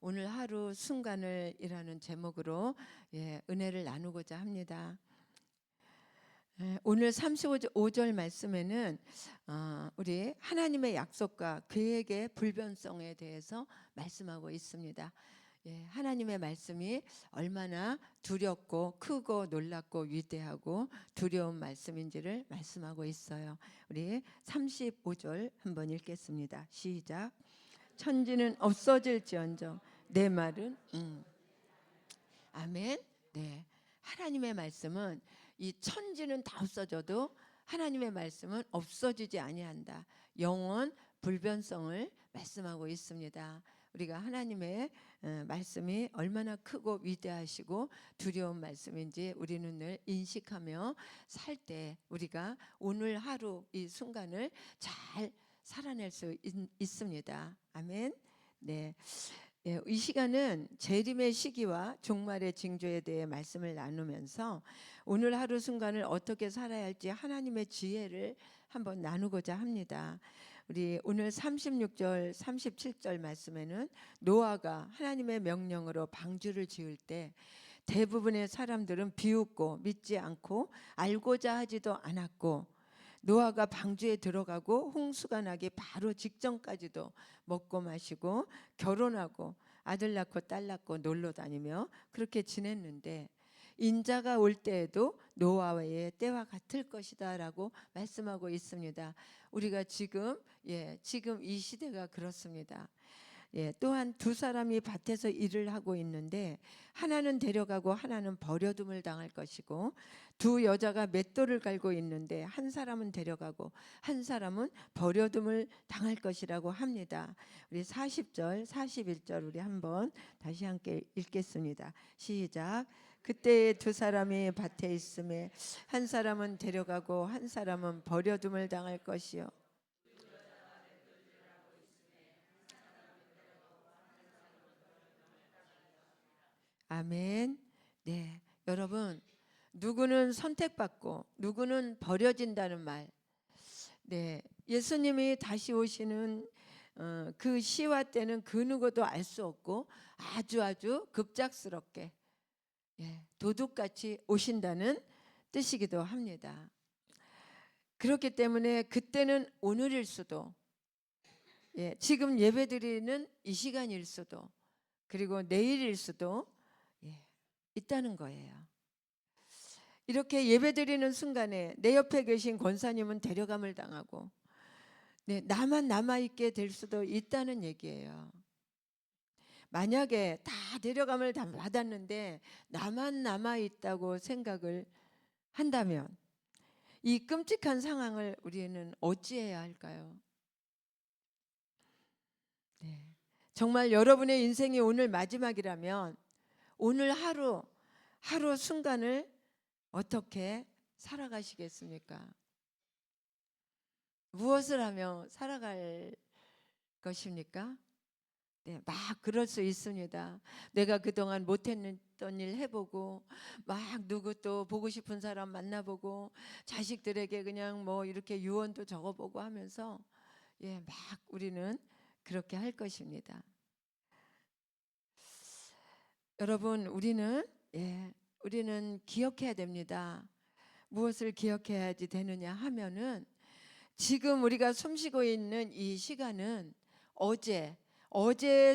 오늘 하루 순간을이라는 제목으로 은혜를 나누고자 합니다. 오늘 35절 말씀에는 우리 하나님의 약속과 그에게 불변성에 대해서 말씀하고 있습니다. 하나님의 말씀이 얼마나 두렵고 크고 놀랍고 위대하고 두려운 말씀인지를 말씀하고 있어요. 우리 35절 한번 읽겠습니다. 시작. 천지는 없어질지언정 내 말은 아멘. 네, 하나님의 말씀은 이 천지는 다 없어져도 하나님의 말씀은 없어지지 아니한다. 영원 불변성을 말씀하고 있습니다. 우리가 하나님의 말씀이 얼마나 크고 위대하시고 두려운 말씀인지 우리는 늘 인식하며 살 때 우리가 오늘 하루 이 순간을 잘 살아낼 수 있습니다. 아멘. 네. 이 시간은 재림의 시기와 종말의 징조에 대해 말씀을 나누면서 오늘 하루 순간을 어떻게 살아야 할지 하나님의 지혜를 한번 나누고자 합니다. 우리 오늘 36절, 37절 말씀에는 노아가 하나님의 명령으로 방주를 지을 때 대부분의 사람들은 비웃고 믿지 않고 알고자 하지도 않았고, 노아가 방주에 들어가고 홍수가 나기 바로 직전까지도 먹고 마시고 결혼하고 아들 낳고 딸 낳고 놀러 다니며 그렇게 지냈는데, 인자가 올 때에도 노아의 때와 같을 것이다 라고 말씀하고 있습니다. 우리가 지금 이 시대가 그렇습니다. 또한 두 사람이 밭에서 일을 하고 있는데 하나는 데려가고 하나는 버려둠을 당할 것이고, 두 여자가 맷돌을 갈고 있는데 한 사람은 데려가고 한 사람은 버려둠을 당할 것이라고 합니다. 우리 40절, 41절 우리 한번 다시 함께 읽겠습니다. 시작. 그때 두 사람이 밭에 있음에 한 사람은 데려가고 한 사람은 버려둠을 당할 것이요. 아멘. 네, 여러분, 누구는 선택받고 누구는 버려진다는 말. 예수님이 다시 오시는 그 시와 때는 그 누구도 알 수 없고 아주 급작스럽게 도둑같이 오신다는 뜻이기도 합니다. 그렇기 때문에 그때는 오늘일 수도, 지금 예배드리는 이 시간일 수도, 그리고 내일일 수도 있다는 거예요. 이렇게 예배드리는 순간에 내 옆에 계신 권사님은 데려감을 당하고 나만 남아있게 될 수도 있다는 얘기예요. 만약에 다 데려감을 받았는데 나만 남아있다고 생각을 한다면 이 끔찍한 상황을 우리는 어찌해야 할까요? 정말 여러분의 인생이 오늘 마지막이라면 오늘 하루 순간을 어떻게 살아가시겠습니까? 무엇을 하며 살아갈 것입니까? 막 그럴 수 있습니다. 내가 그동안 못했던 일 해보고, 막 누구 또 보고 싶은 사람 만나보고, 자식들에게 그냥 뭐 이렇게 유언도 적어보고 하면서 막 우리는 그렇게 할 것입니다. 여러분, 우리는 기억해야 됩니다. 무엇을 기억해야지 되느냐 하면은, 지금 우리가 숨쉬고 있는 이 시간은 어제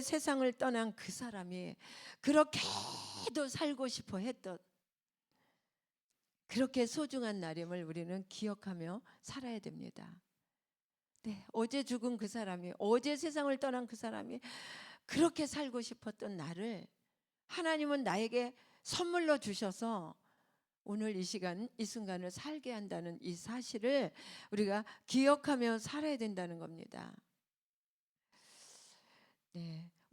세상을 떠난 그 사람이 그렇게도 살고 싶어 했던 그렇게 소중한 날임을 우리는 기억하며 살아야 됩니다. 어제 죽은 그 사람이, 어제 세상을 떠난 그 사람이 그렇게 살고 싶었던 날을 하나님은 나에게 선물로 주셔서 오늘 이 시간, 이 순간을 살게 한다는 이 사실을 우리가 기억하며 살아야 된다는 겁니다.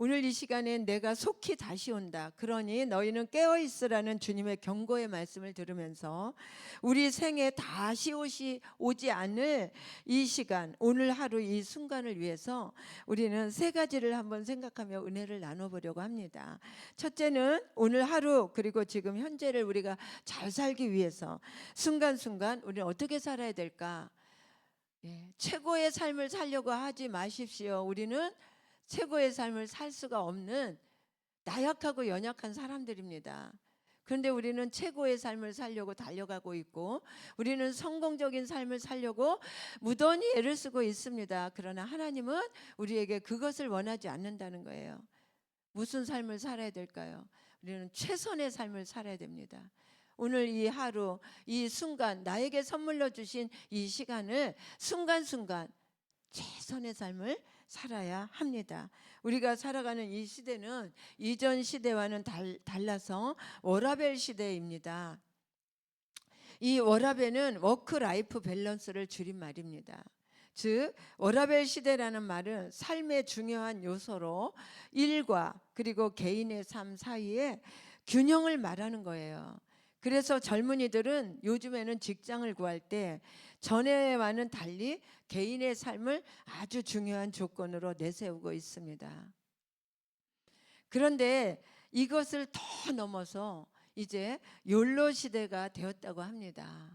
오늘 이 시간에 내가 속히 다시 온다. 그러니 너희는 깨어 있으라는 주님의 경고의 말씀을 들으면서 우리 생에 다시 오지 않을 이 시간, 오늘 하루 이 순간을 위해서 우리는 세 가지를 한번 생각하며 은혜를 나눠보려고 합니다. 첫째는 오늘 하루, 그리고 지금 현재를 우리가 잘 살기 위해서 순간순간 우리는 어떻게 살아야 될까? 최고의 삶을 살려고 하지 마십시오. 우리는 최고의 삶을 살 수가 없는 나약하고 연약한 사람들입니다. 그런데 우리는 최고의 삶을 살려고 달려가고 있고, 우리는 성공적인 삶을 살려고 무던히 애를 쓰고 있습니다. 그러나 하나님은 우리에게 그것을 원하지 않는다는 거예요. 무슨 삶을 살아야 될까요? 우리는 최선의 삶을 살아야 됩니다. 오늘 이 하루, 이 순간, 나에게 선물로 주신 이 시간을 순간순간 최선의 삶을 살아야 합니다. 우리가 살아가는 이 시대는 이전 시대와는 달라서 워라밸 시대입니다. 이 워라밸은 워크 라이프 밸런스를 줄인 말입니다. 즉 워라밸 시대라는 말은 삶의 중요한 요소로 일과 그리고 개인의 삶 사이에 균형을 말하는 거예요. 그래서 젊은이들은 요즘에는 직장을 구할 때 전에와는 달리 개인의 삶을 아주 중요한 조건으로 내세우고 있습니다. 그런데 이것을 더 넘어서 이제 욜로 시대가 되었다고 합니다.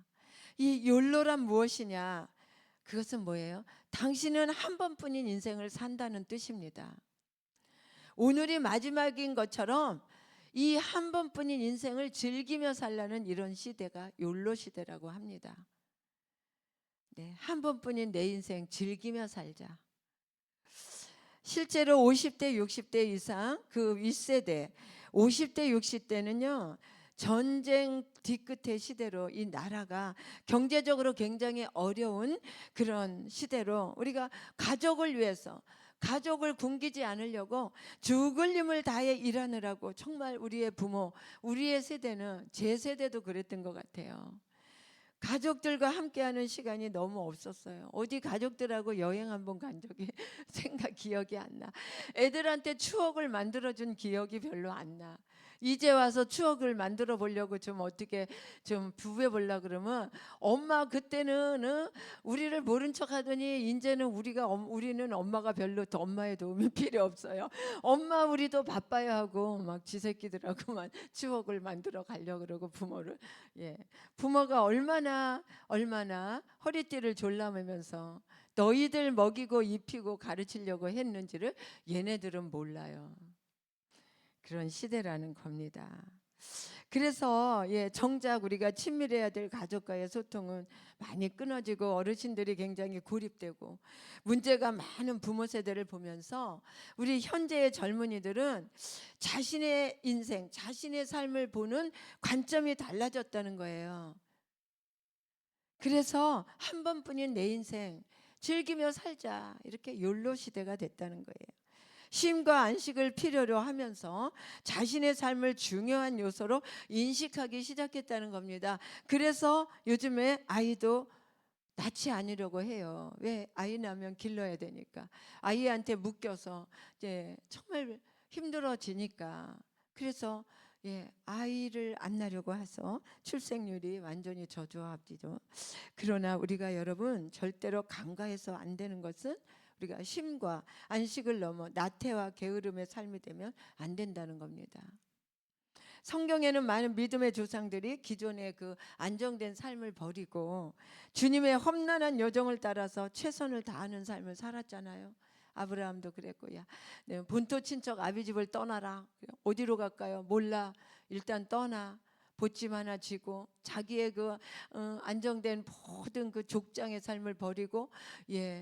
이 욜로란 무엇이냐? 그것은 뭐예요? 당신은 한 번뿐인 인생을 산다는 뜻입니다. 오늘이 마지막인 것처럼 이 한 번뿐인 인생을 즐기며 살라는 이런 시대가 욜로 시대라고 합니다. 네, 한 번뿐인 내 인생 즐기며 살자. 실제로 50대, 60대 이상 그 윗세대, 50대, 60대는요. 전쟁 뒤끝의 시대로 이 나라가 경제적으로 굉장히 어려운 그런 시대로 우리가 가족을 위해서 가족을 굶기지 않으려고 죽을 힘을 다해 일하느라고 정말 우리의 부모, 우리의 세대는 제 세대도 그랬던 것 같아요. 가족들과 함께하는 시간이 너무 없었어요. 어디 가족들하고 여행 한번 간 적이 기억이 안 나. 애들한테 추억을 만들어준 기억이 별로 안 나. 이제 와서 추억을 만들어 보려고 좀 어떻게 좀 부해 보려 그러면 엄마 그때는 우리를 모른 척하더니 이제는 우리는 엄마가 별로 더 엄마의 도움이 필요 없어요. 엄마 우리도 바빠야 하고 막 지새끼들하고만 추억을 만들어 가려 그러고 부모가 얼마나 허리띠를 졸라매면서 너희들 먹이고 입히고 가르치려고 했는지를 얘네들은 몰라요. 그런 시대라는 겁니다. 그래서 정작 우리가 친밀해야 될 가족과의 소통은 많이 끊어지고 어르신들이 굉장히 고립되고 문제가 많은 부모 세대를 보면서 우리 현재의 젊은이들은 자신의 인생, 자신의 삶을 보는 관점이 달라졌다는 거예요. 그래서 한 번뿐인 내 인생 즐기며 살자, 이렇게 욜로 시대가 됐다는 거예요. 쉼과 안식을 필요로 하면서 자신의 삶을 중요한 요소로 인식하기 시작했다는 겁니다. 그래서 요즘에 아이도 낳지 않으려고 해요. 왜? 아이 낳으면 길러야 되니까. 아이한테 묶여서 이제 정말 힘들어지니까. 그래서 아이를 안 낳으려고 해서 출생률이 완전히 저조합디죠. 그러나 우리가 여러분 절대로 간과해서 안 되는 것은 우리가 쉼과 안식을 넘어 나태와 게으름의 삶이 되면 안 된다는 겁니다. 성경에는 많은 믿음의 조상들이 기존의 그 안정된 삶을 버리고 주님의 험난한 여정을 따라서 최선을 다하는 삶을 살았잖아요. 아브라함도 그랬고요. 본토 친척 아비 집을 떠나라. 어디로 갈까요? 몰라. 일단 떠나. 보침 하나 쥐고 자기의 그 안정된 모든 그 족장의 삶을 버리고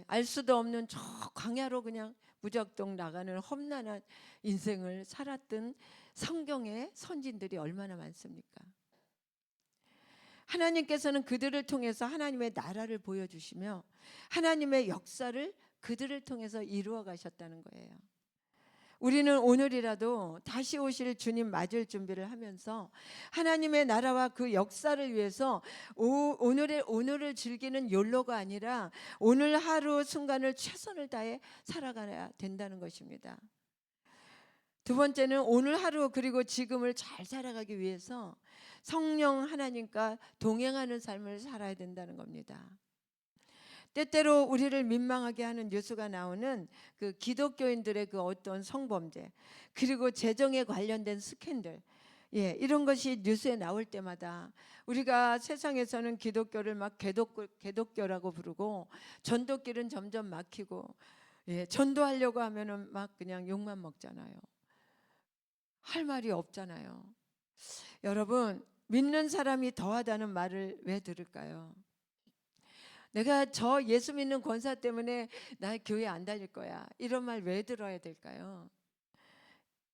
알 수도 없는 저 광야로 그냥 무작정 나가는 험난한 인생을 살았던 성경의 선진들이 얼마나 많습니까? 하나님께서는 그들을 통해서 하나님의 나라를 보여주시며 하나님의 역사를 그들을 통해서 이루어 가셨다는 거예요. 우리는 오늘이라도 다시 오실 주님 맞을 준비를 하면서 하나님의 나라와 그 역사를 위해서 오늘을 즐기는 욜로가 아니라 오늘 하루 순간을 최선을 다해 살아가야 된다는 것입니다. 두 번째는 오늘 하루 그리고 지금을 잘 살아가기 위해서 성령 하나님과 동행하는 삶을 살아야 된다는 겁니다. 때때로 우리를 민망하게 하는 뉴스가 나오는 그 기독교인들의 그 어떤 성범죄 그리고 재정에 관련된 스캔들 이런 것이 뉴스에 나올 때마다 우리가 세상에서는 기독교를 막 개독교라고 부르고 전도길은 점점 막히고 전도하려고 하면은 막 그냥 욕만 먹잖아요. 할 말이 없잖아요. 여러분, 믿는 사람이 더하다는 말을 왜 들을까요? 내가 저 예수 믿는 권사 때문에 나 교회 안 다닐 거야, 이런 말 왜 들어야 될까요?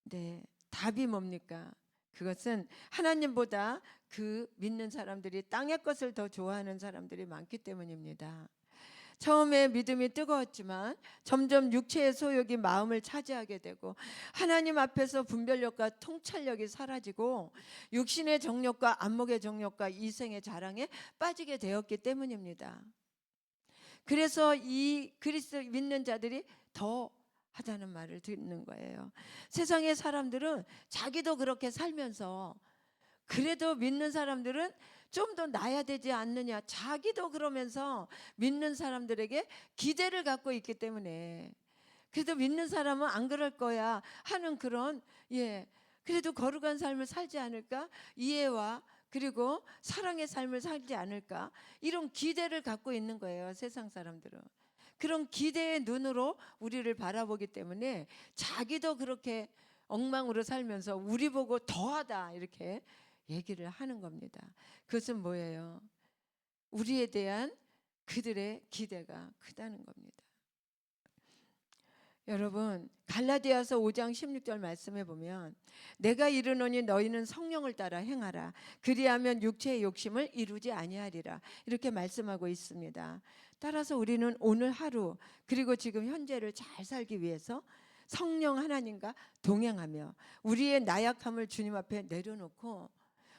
네, 답이 뭡니까? 그것은 하나님보다 그 믿는 사람들이 땅의 것을 더 좋아하는 사람들이 많기 때문입니다. 처음에 믿음이 뜨거웠지만 점점 육체의 소욕이 마음을 차지하게 되고 하나님 앞에서 분별력과 통찰력이 사라지고 육신의 정욕과 안목의 정욕과 이생의 자랑에 빠지게 되었기 때문입니다. 그래서 이 그리스도 믿는 자들이 더 하자는 말을 듣는 거예요. 세상의 사람들은 자기도 그렇게 살면서 그래도 믿는 사람들은 좀 더 나아야 되지 않느냐, 자기도 그러면서 믿는 사람들에게 기대를 갖고 있기 때문에 그래도 믿는 사람은 안 그럴 거야 하는 그런, 그래도 거룩한 삶을 살지 않을까, 이해와 그리고 사랑의 삶을 살지 않을까, 이런 기대를 갖고 있는 거예요. 세상 사람들은 그런 기대의 눈으로 우리를 바라보기 때문에 자기도 그렇게 엉망으로 살면서 우리 보고 더하다 이렇게 얘기를 하는 겁니다. 그것은 뭐예요? 우리에 대한 그들의 기대가 크다는 겁니다. 여러분, 갈라디아서 5장 16절 말씀에 보면 내가 이르노니 너희는 성령을 따라 행하라, 그리하면 육체의 욕심을 이루지 아니하리라, 이렇게 말씀하고 있습니다. 따라서 우리는 오늘 하루 그리고 지금 현재를 잘 살기 위해서 성령 하나님과 동행하며 우리의 나약함을 주님 앞에 내려놓고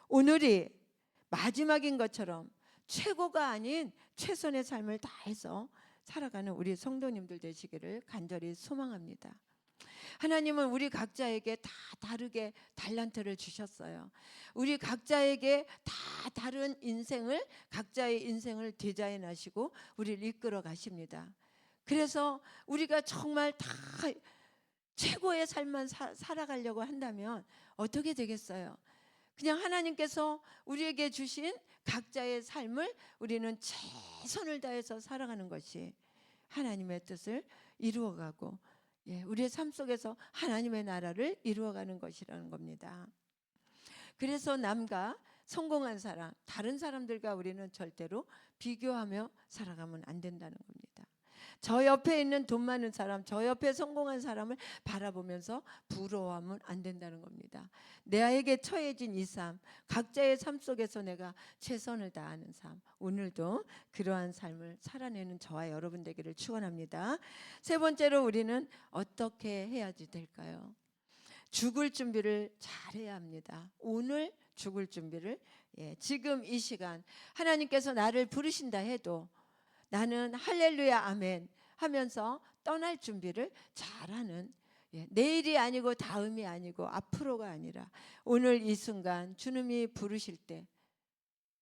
오늘이 마지막인 것처럼 최고가 아닌 최선의 삶을 다해서 살아가는 우리 성도님들 되시기를 간절히 소망합니다. 하나님은 우리 각자에게 다 다르게 달란트를 주셨어요. 우리 각자에게 다 다른 인생을, 각자의 인생을 디자인하시고 우리를 이끌어 가십니다. 그래서 우리가 정말 다 최고의 삶만 살아가려고 한다면 어떻게 되겠어요? 그냥 하나님께서 우리에게 주신 각자의 삶을 우리는 최선을 다해서 살아가는 것이 하나님의 뜻을 이루어가고, 우리의 삶 속에서 하나님의 나라를 이루어가는 것이라는 겁니다. 그래서 남과 성공한 사람, 다른 사람들과 우리는 절대로 비교하며 살아가면 안 된다는 겁니다. 저 옆에 있는 돈 많은 사람, 저 옆에 성공한 사람을 바라보면서 부러워하면 안 된다는 겁니다. 내에게 처해진 이 삶, 각자의 삶 속에서 내가 최선을 다하는 삶, 오늘도 그러한 삶을 살아내는 저와 여러분 되기를 축원합니다. 세 번째로 우리는 어떻게 해야지 될까요? 죽을 준비를 잘해야 합니다. 오늘 죽을 준비를, 지금 이 시간 하나님께서 나를 부르신다 해도 나는 할렐루야 아멘 하면서 떠날 준비를 잘하는, 내일이 아니고 다음이 아니고 앞으로가 아니라 오늘 이 순간 주님이 부르실 때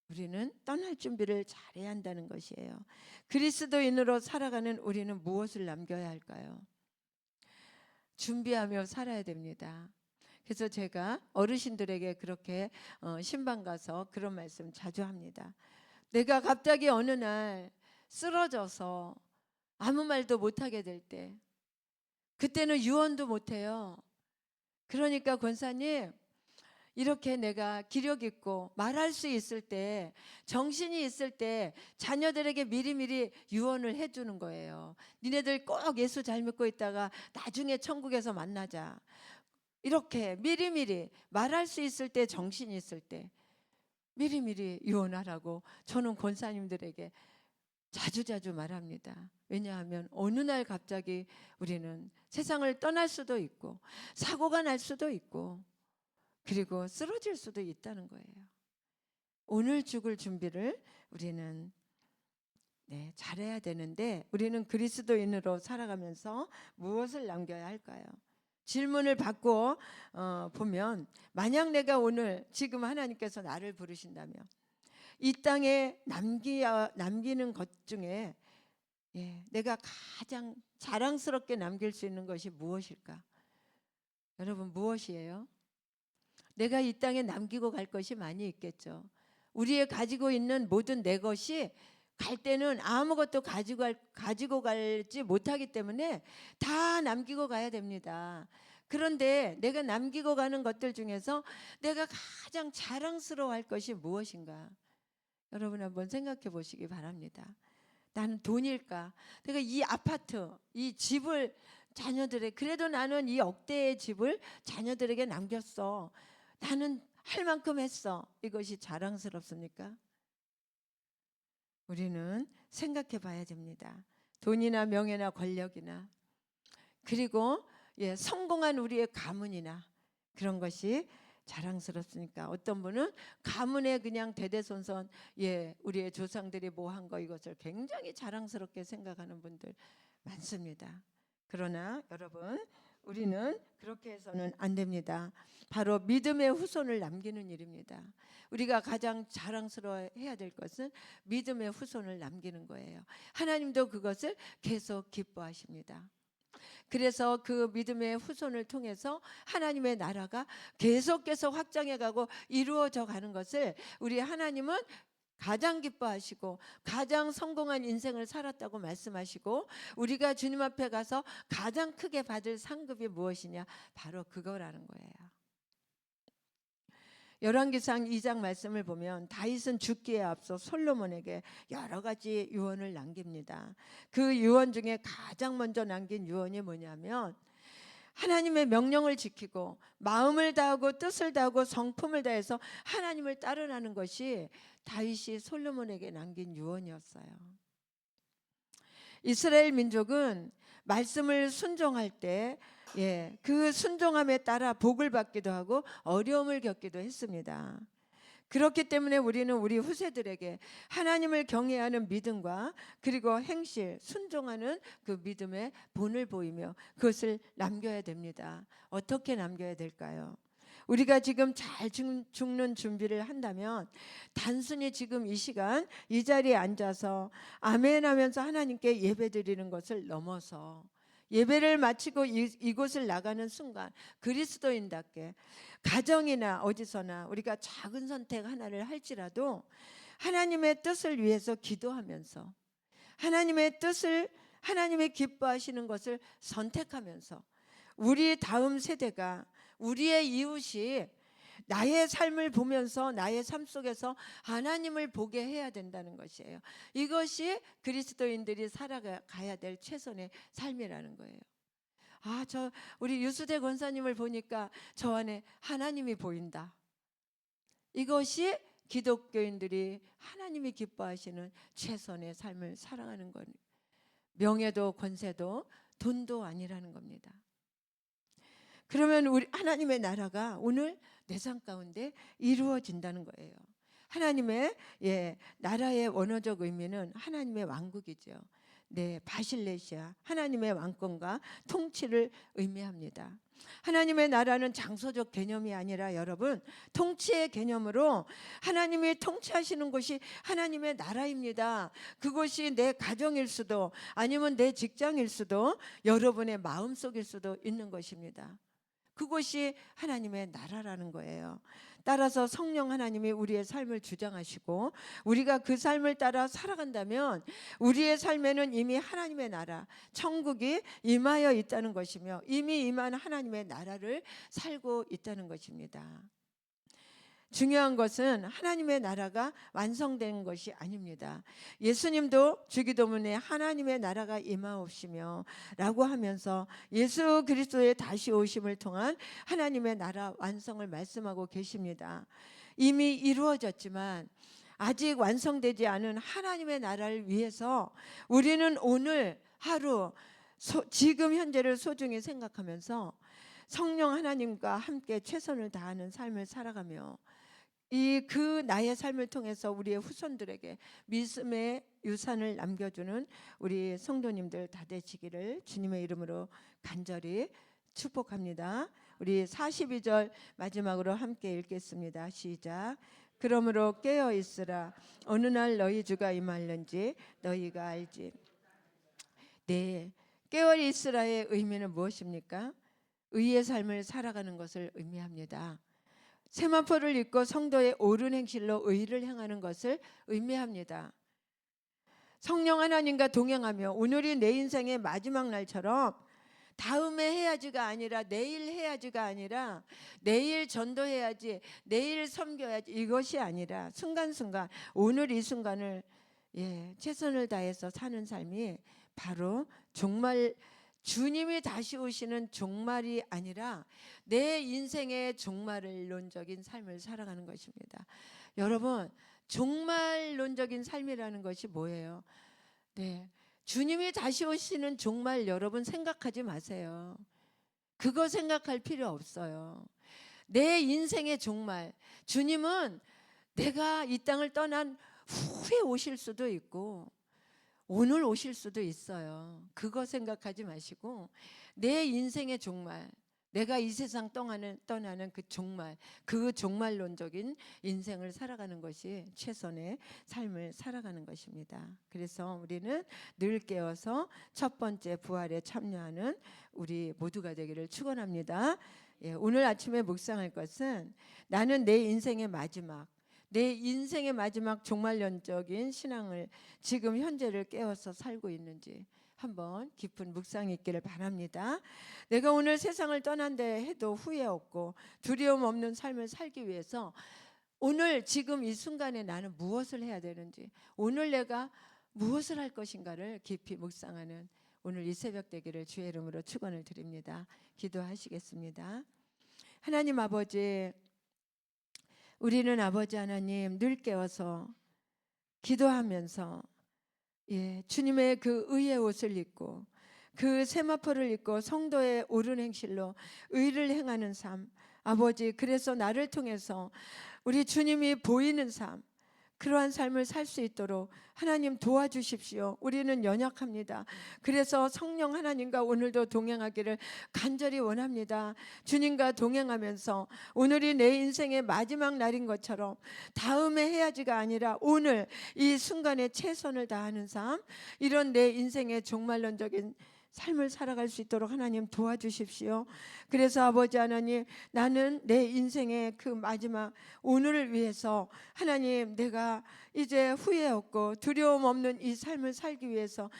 우리는 떠날 준비를 잘해야 한다는 것이에요. 그리스도인으로 살아가는 우리는 무엇을 남겨야 할까요? 준비하며 살아야 됩니다. 그래서 제가 어르신들에게 그렇게 신방 가서 그런 말씀 자주 합니다. 내가 갑자기 어느 날 쓰러져서 아무 말도 못하게 될 때, 그때는 유언도 못해요. 그러니까 권사님, 이렇게 내가 기력 있고 말할 수 있을 때, 정신이 있을 때 자녀들에게 미리미리 유언을 해주는 거예요. 니네들 꼭 예수 잘 믿고 있다가 나중에 천국에서 만나자, 이렇게 미리미리 말할 수 있을 때, 정신이 있을 때 미리미리 유언하라고 저는 권사님들에게 자주자주 말합니다. 왜냐하면 어느 날 갑자기 우리는 세상을 떠날 수도 있고 사고가 날 수도 있고 그리고 쓰러질 수도 있다는 거예요. 오늘 죽을 준비를 우리는 잘해야 되는데, 우리는 그리스도인으로 살아가면서 무엇을 남겨야 할까요? 질문을 받고 보면, 만약 내가 오늘 지금 하나님께서 나를 부르신다면 이 땅에 남기는 것 중에 내가 가장 자랑스럽게 남길 수 있는 것이 무엇일까? 여러분, 무엇이에요? 내가 이 땅에 남기고 갈 것이 많이 있겠죠. 우리의 가지고 있는 모든 내 것이 갈 때는 아무것도 가지고 갈지 못하기 때문에 다 남기고 가야 됩니다. 그런데 내가 남기고 가는 것들 중에서 내가 가장 자랑스러워할 것이 무엇인가? 여러분 한번 생각해 보시기 바랍니다. 나는 돈일까? 내가 이 아파트, 이 집을 자녀들에게, 그래도 나는 이 억대의 집을 자녀들에게 남겼어. 나는 할 만큼 했어. 이것이 자랑스럽습니까? 우리는 생각해 봐야 됩니다. 돈이나 명예나 권력이나, 그리고 성공한 우리의 가문이나 그런 것이 자랑스럽습니까? 어떤 분은 가문에 그냥 대대손손 우리의 조상들이 뭐 한 거 이것을 굉장히 자랑스럽게 생각하는 분들 많습니다. 그러나 여러분, 우리는 그렇게 해서는 안 됩니다. 바로 믿음의 후손을 남기는 일입니다. 우리가 가장 자랑스러워해야 될 것은 믿음의 후손을 남기는 거예요. 하나님도 그것을 계속 기뻐하십니다. 그래서 그 믿음의 후손을 통해서 하나님의 나라가 계속해서 확장해가고 이루어져 가는 것을 우리 하나님은 가장 기뻐하시고 가장 성공한 인생을 살았다고 말씀하시고, 우리가 주님 앞에 가서 가장 크게 받을 상급이 무엇이냐? 바로 그거라는 거예요. 열왕기상 2장 말씀을 보면 다윗은 죽기에 앞서 솔로몬에게 여러 가지 유언을 남깁니다. 그 유언 중에 가장 먼저 남긴 유언이 뭐냐면, 하나님의 명령을 지키고 마음을 다하고 뜻을 다하고 성품을 다해서 하나님을 따르라는 것이 다윗이 솔로몬에게 남긴 유언이었어요. 이스라엘 민족은 말씀을 순종할 때 그 순종함에 따라 복을 받기도 하고 어려움을 겪기도 했습니다. 그렇기 때문에 우리는 우리 후세들에게 하나님을 경외하는 믿음과 그리고 행실, 순종하는 그 믿음의 본을 보이며 그것을 남겨야 됩니다. 어떻게 남겨야 될까요? 우리가 지금 잘 죽는 준비를 한다면 단순히 지금 이 시간 이 자리에 앉아서 아멘 하면서 하나님께 예배드리는 것을 넘어서 예배를 마치고 이곳을 나가는 순간 그리스도인답게 가정이나 어디서나 우리가 작은 선택 하나를 할지라도 하나님의 뜻을 위해서 기도하면서 하나님의 뜻을, 하나님의 기뻐하시는 것을 선택하면서 우리 다음 세대가, 우리의 이웃이 나의 삶을 보면서 나의 삶 속에서 하나님을 보게 해야 된다는 것이에요. 이것이 그리스도인들이 살아가야 될 최선의 삶이라는 거예요. 우리 유수대 권사님을 보니까 저 안에 하나님이 보인다. 이것이 기독교인들이 하나님이 기뻐하시는 최선의 삶을 살아가는 것. 명예도 권세도 돈도 아니라는 겁니다. 그러면 우리 하나님의 나라가 오늘 내 삶 가운데 이루어진다는 거예요. 하나님의 나라의 원어적 의미는 하나님의 왕국이죠. 바실레시아, 하나님의 왕권과 통치를 의미합니다. 하나님의 나라는 장소적 개념이 아니라 여러분, 통치의 개념으로 하나님이 통치하시는 곳이 하나님의 나라입니다. 그곳이 내 가정일 수도 아니면 내 직장일 수도 여러분의 마음속일 수도 있는 것입니다. 그것이 하나님의 나라라는 거예요. 따라서 성령 하나님이 우리의 삶을 주장하시고 우리가 그 삶을 따라 살아간다면 우리의 삶에는 이미 하나님의 나라, 천국이 임하여 있다는 것이며 이미 임한 하나님의 나라를 살고 있다는 것입니다. 중요한 것은 하나님의 나라가 완성된 것이 아닙니다. 예수님도 주기도문에 하나님의 나라가 임하옵시며 라고 하면서 예수 그리스도의 다시 오심을 통한 하나님의 나라 완성을 말씀하고 계십니다. 이미 이루어졌지만 아직 완성되지 않은 하나님의 나라를 위해서 우리는 오늘 하루 지금 현재를 소중히 생각하면서 성령 하나님과 함께 최선을 다하는 삶을 살아가며 그 나의 삶을 통해서 우리의 후손들에게 믿음의 유산을 남겨주는 우리 성도님들 다 되시기를 주님의 이름으로 간절히 축복합니다. 우리 42절 마지막으로 함께 읽겠습니다. 시작. 그러므로 깨어 있으라. 어느 날 너희 주가 임할는지 너희가 알지. 깨어 있으라의 의미는 무엇입니까? 의의 삶을 살아가는 것을 의미합니다. 세마포를 입고 성도의 옳은 행실로 의를 행하는 것을 의미합니다. 성령 하나님과 동행하며 오늘이 내 인생의 마지막 날처럼 다음에 해야지가 아니라 내일 해야지가 아니라 내일 전도해야지, 내일 섬겨야지, 이것이 아니라 순간순간 오늘 이 순간을 최선을 다해서 사는 삶이 바로 종말, 주님이 다시 오시는 종말이 아니라 내 인생의 종말론적인 삶을 살아가는 것입니다. 여러분, 종말론적인 삶이라는 것이 뭐예요? 주님이 다시 오시는 종말 여러분 생각하지 마세요. 그거 생각할 필요 없어요. 내 인생의 종말, 주님은 내가 이 땅을 떠난 후에 오실 수도 있고 오늘 오실 수도 있어요. 그거 생각하지 마시고 내 인생의 종말, 내가 이 세상 떠나는 그 종말, 그 종말론적인 인생을 살아가는 것이 최선의 삶을 살아가는 것입니다. 그래서 우리는 늘 깨어서 첫 번째 부활에 참여하는 우리 모두가 되기를 축원합니다. 오늘 아침에 묵상할 것은 나는 내 인생의 마지막 종말론적인 신앙을 지금 현재를 깨어서 살고 있는지 한번 깊은 묵상이 있기를 바랍니다. 내가 오늘 세상을 떠난다 해도 후회 없고 두려움 없는 삶을 살기 위해서 오늘 지금 이 순간에 나는 무엇을 해야 되는지, 오늘 내가 무엇을 할 것인가를 깊이 묵상하는 오늘 이 새벽 되기를 주의 이름으로 축원을 드립니다. 기도하시겠습니다. 하나님 아버지, 우리는 아버지 하나님 늘 깨어서 기도하면서 주님의 그 의의 옷을 입고 그 세마포를 입고 성도의 옳은 행실로 의를 행하는 삶, 아버지, 그래서 나를 통해서 우리 주님이 보이는 삶, 그러한 삶을 살 수 있도록 하나님 도와주십시오. 우리는 연약합니다. 그래서 성령 하나님과 오늘도 동행하기를 간절히 원합니다. 주님과 동행하면서 오늘이 내 인생의 마지막 날인 것처럼 다음에 해야지가 아니라 오늘 이 순간에 최선을 다하는 삶, 이런 내 인생의 종말론적인 삶을 살아갈 수 있도록 하나님 도와주십시오. 그래서 아버지 하나님, 나는 내 인생의 그 마지막 오늘을 위해서 하나님, 내가 이제 후회 없고 두려움 없는 이 삶을 살기 위해서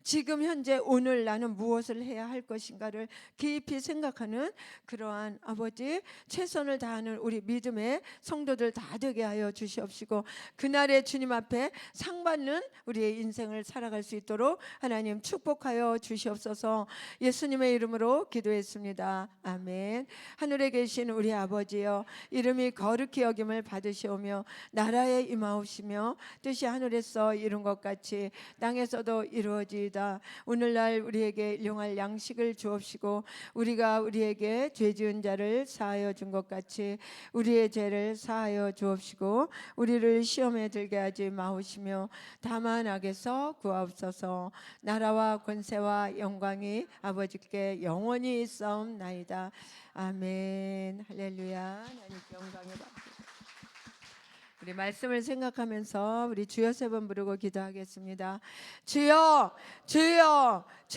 지금 현재 오늘 나는 무엇을 해야 할 것인가를 깊이 생각하는 그러한 아버지 최선을 다하는 우리 믿음의 성도들 다 되게 하여 주시옵시고 그날의 주님 앞에 상 받는 우리의 인생을 살아갈 수 있도록 하나님 축복하여 주시옵소서. 예수님의 이름으로 기도했습니다. 아멘. 하늘에 계신 우리 아버지여, 이름이 거룩히 여김을 받으시오며 나라에 임하옵시며 뜻이 하늘에서 이룬 것 같이 땅에서도 이루어지이다. 오늘날 우리에게 일용할 양식을 주옵시고 우리가 우리에게 죄 지은 자를 사하여 준 것 같이 우리의 죄를 사하여 주옵시고 우리를 시험에 들게 하지 마옵시며 다만 악에서 구하옵소서. 나라와 권세와 영광이 아버지께 영원히 있사옵나이다. 아멘. 할렐루야. 하나님께 영광을 받습니다. 우리 말씀을 생각하면서 우리 주여 세 번 부르고 기도하겠습니다. 주여, 주여, 주여.